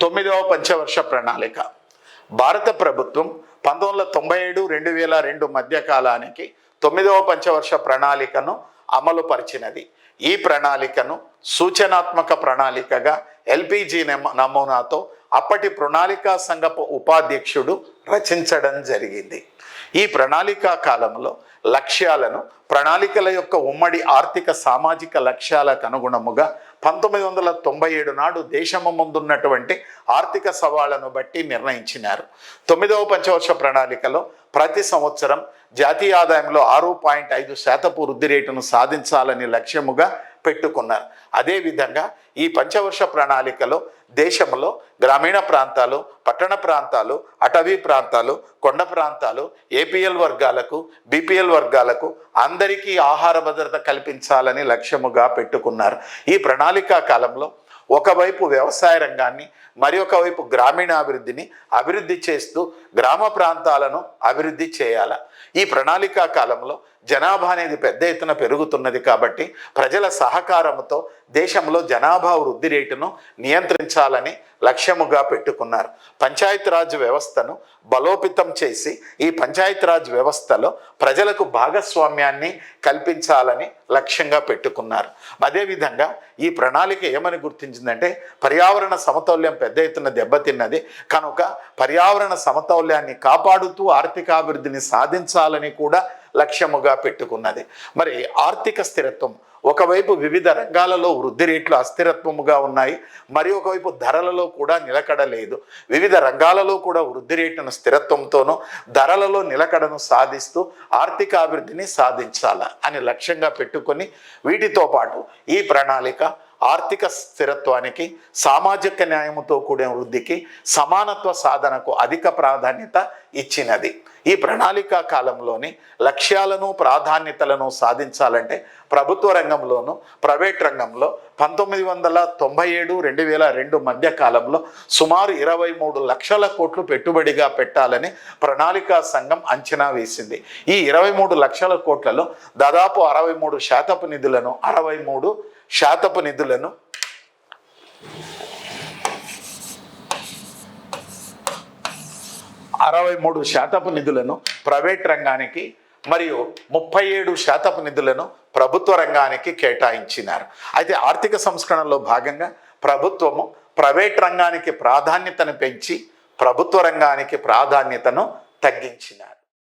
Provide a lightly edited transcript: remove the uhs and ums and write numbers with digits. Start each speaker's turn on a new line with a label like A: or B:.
A: 9వ పంచవర్ష ప్రణాళిక భారత ప్రభుత్వం 1997-2002 మధ్య కాలానికి 9వ పంచవర్ష ప్రణాళికను అమలు పరిచినది. ఈ ప్రణాళికను సూచనాత్మక ప్రణాళికగా ఎల్పిజి నమూనాతో అప్పటి ప్రణాళికా సంఘపు ఉపాధ్యక్షుడు రచించడం జరిగింది. ఈ ప్రణాళికా కాలంలో లక్ష్యాలను ప్రణాళికల యొక్క ఉమ్మడి ఆర్థిక సామాజిక లక్ష్యాలకు అనుగుణముగా 1997 నాడు దేశము ముందున్నటువంటి ఆర్థిక సవాళ్లను బట్టి నిర్ణయించినారు. 9వ పంచవర్ష ప్రణాళికలో ప్రతి సంవత్సరం జాతీయ ఆదాయంలో 6.5% వృద్ధి రేటును సాధించాలని లక్ష్యముగా పెట్టుకున్నారు. అదేవిధంగా ఈ పంచవర్ష ప్రణాళికలో దేశంలో గ్రామీణ ప్రాంతాలు, పట్టణ ప్రాంతాలు, అటవీ ప్రాంతాలు, కొండ ప్రాంతాలు, ఏపీఎల్ వర్గాలకు, బీపీఎల్ వర్గాలకు అందరికీ ఆహార భద్రత కల్పించాలని లక్ష్యముగా పెట్టుకున్నారు. ఈ ప్రణాళికా కాలంలో ఒకవైపు వ్యవసాయ రంగాన్ని, మరి ఒకవైపు గ్రామీణాభివృద్ధిని అభివృద్ధి చేస్తూ గ్రామ ప్రాంతాలను అభివృద్ధి చేయాలి. ఈ ప్రణాళికా కాలంలో జనాభా అనేది పెద్ద ఎత్తున పెరుగుతున్నది కాబట్టి ప్రజల సహకారంతో దేశంలో జనాభా వృద్ధి రేటును నియంత్రించాలని లక్ష్యముగా పెట్టుకున్నారు. పంచాయతీరాజ్ వ్యవస్థను బలోపేతం చేసి ఈ పంచాయతీరాజ్ వ్యవస్థలో ప్రజలకు భాగస్వామ్యాన్ని కల్పించాలని లక్ష్యంగా పెట్టుకున్నారు. అదేవిధంగా ఈ ప్రణాళిక ఏమని గుర్తించిందంటే పర్యావరణ సమతౌల్యం పెద్ద ఎత్తున దెబ్బతిన్నది కనుక పర్యావరణ సమతౌల్యాన్ని కాపాడుతూ ఆర్థికాభివృద్ధిని సాధించాలని కూడా లక్ష్యముగా పెట్టుకున్నది. మరి ఆర్థిక స్థిరత్వం ఒకవైపు వివిధ రంగాలలో వృద్ధి రేట్లు అస్థిరత్వముగా ఉన్నాయి, మరి ఒకవైపు ధరలలో కూడా నిలకడ లేదు. వివిధ రంగాలలో కూడా వృద్ధి రేటును స్థిరత్వంతోనూ ధరలలో నిలకడను సాధిస్తూ ఆర్థిక అభివృద్ధిని సాధించాల అని లక్ష్యంగా పెట్టుకొని వీటితో పాటు ఈ ప్రణాళిక ఆర్థిక స్థిరత్వానికి, సామాజిక న్యాయముతో కూడిన వృద్ధికి, సమానత్వ సాధనకు అధిక ప్రాధాన్యత ఇచ్చినది. ఈ ప్రణాళికా కాలంలోని లక్ష్యాలను ప్రాధాన్యతలను సాధించాలంటే ప్రభుత్వ రంగంలోను ప్రైవేట్ రంగంలో 1997-2002 మధ్య కాలంలో సుమారు 23 లక్షల కోట్లు పెట్టుబడిగా పెట్టాలని ప్రణాళికా సంఘం అంచనా వేసింది. ఈ 23 లక్షల కోట్లలో దాదాపు 63% నిధులను 63% నిధులను ప్రైవేట్ రంగానికి మరియు 37% నిధులను ప్రభుత్వ రంగానికి కేటాయించినారు. అయితే ఆర్థిక సంస్కరణలో భాగంగా ప్రభుత్వము ప్రైవేట్ రంగానికి ప్రాధాన్యతను పెంచి ప్రభుత్వ రంగానికి ప్రాధాన్యతను తగ్గించినారు.